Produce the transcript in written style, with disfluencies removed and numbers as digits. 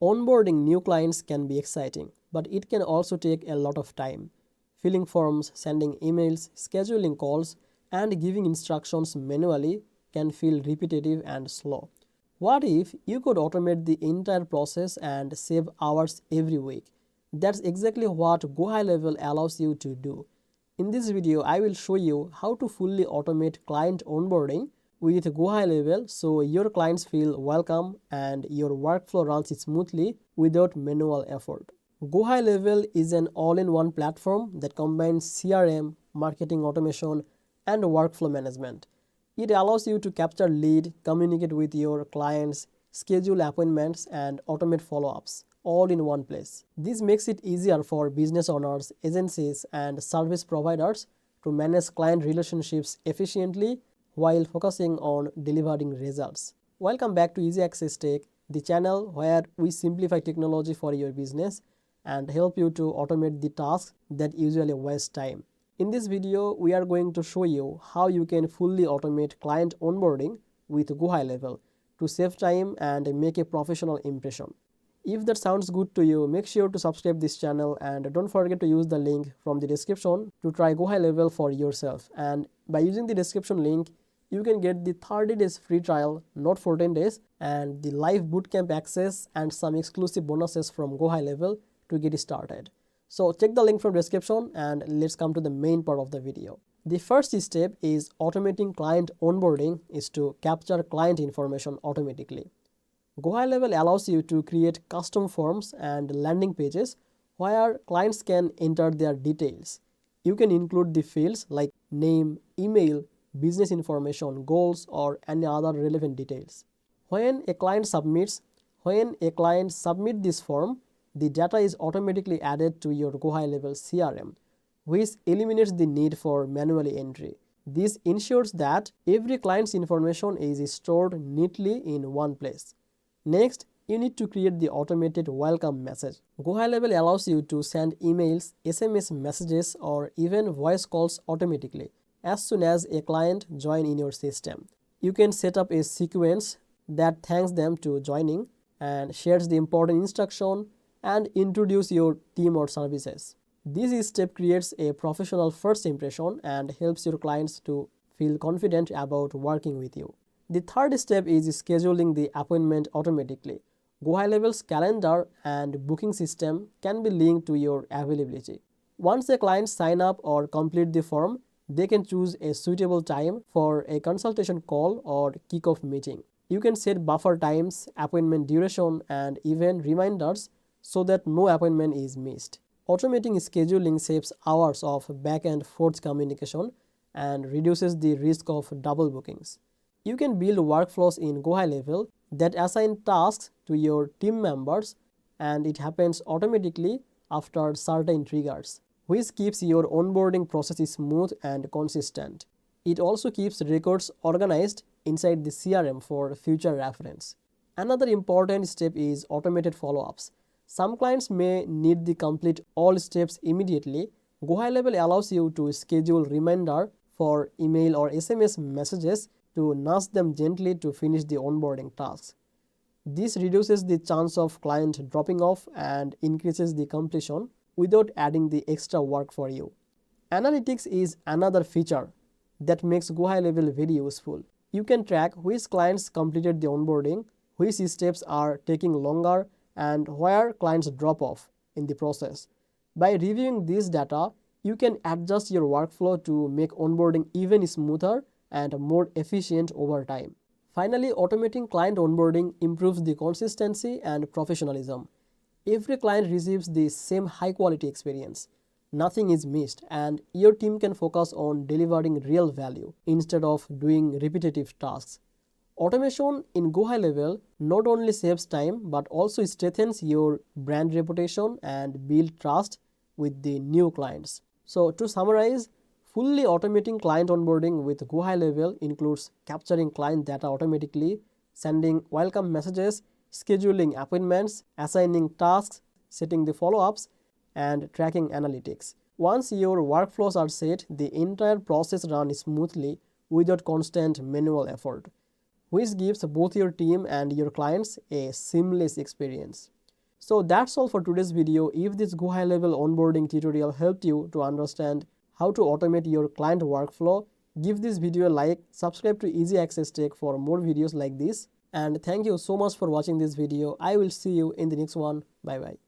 Onboarding new clients can be exciting, but it can also take a lot of time. Filling forms, sending emails, scheduling calls, and giving instructions manually can feel repetitive and slow. What if you could automate the entire process and save hours every week? That's exactly what GoHighLevel allows you to do. In this video, I will show you how to fully automate client onboarding with GoHighLevel so your clients feel welcome and your workflow runs smoothly without manual effort. GoHighLevel is an all-in-one platform that combines CRM, marketing automation, and workflow management. It allows you to capture lead, communicate with your clients, schedule appointments, and automate follow-ups all in one place. This makes it easier for business owners, agencies, and service providers to manage client relationships efficiently while focusing on delivering results. Welcome back to Easy Access Tech, the channel where we simplify technology for your business and help you to automate the tasks that usually waste time. In this video, we are going to show you how you can fully automate client onboarding with GoHighLevel to save time and make a professional impression. If that sounds good to you, make sure to subscribe this channel and don't forget to use the link from the description to try GoHighLevel for yourself. And by using the description link, you can get the 30 days free trial, not 14 days, and the live bootcamp access and some exclusive bonuses from GoHighLevel to get started. So check the link from description and let's come to the main part of the video. The first step is automating client onboarding is to capture client information automatically. GoHighLevel allows you to create custom forms and landing pages where clients can enter their details. You can include the fields like name, email, business information, goals, or any other relevant details. When a client submits this form, the data is automatically added to your GoHighLevel CRM, which eliminates the need for manual entry. This ensures that every client's information is stored neatly in one place. Next, you need to create the automated welcome message. GoHighLevel allows you to send emails, SMS messages, or even voice calls automatically as soon as a client joins in your system. You can set up a sequence that thanks them to joining and shares the important instruction and introduce your team or services. This step creates a professional first impression and helps your clients to feel confident about working with you. The third step is scheduling the appointment automatically. GoHighLevel's calendar and booking system can be linked to your availability. Once a client sign up or complete the form, they can choose a suitable time for a consultation call or kickoff meeting. You can set buffer times, appointment duration, and even reminders so that no appointment is missed. Automating scheduling saves hours of back and forth communication and reduces the risk of double bookings. You can build workflows in GoHighLevel that assign tasks to your team members, and it happens automatically after certain triggers, which keeps your onboarding process smooth and consistent. It also keeps records organized inside the CRM for future reference. Another important step is automated follow-ups. Some clients may need to complete all steps immediately. GoHighLevel allows you to schedule reminder for email or SMS messages to nudge them gently to finish the onboarding tasks. This reduces the chance of client dropping off and increases the completion without adding the extra work for you. Analytics is another feature that makes GoHighLevel very useful. You can track which clients completed the onboarding, which steps are taking longer, and where clients drop off in the process. By reviewing this data, you can adjust your workflow to make onboarding even smoother and more efficient over time. Finally, automating client onboarding improves the consistency and professionalism. Every client receives the same high-quality experience. Nothing is missed, and your team can focus on delivering real value instead of doing repetitive tasks. Automation in GoHighLevel not only saves time but also strengthens your brand reputation and builds trust with the new clients. So to summarize, fully automating client onboarding with GoHighLevel includes capturing client data automatically, sending welcome messages, scheduling appointments, assigning tasks, setting the follow-ups, and tracking analytics. Once your workflows are set, the entire process runs smoothly without constant manual effort, which gives both your team and your clients a seamless experience. So that's all for today's video. If this GoHighLevel onboarding tutorial helped you to understand how to automate your client workflow, give this video a like, subscribe to Easy Access Tech for more videos like this. And thank you so much for watching this video. I will see you in the next one. Bye bye.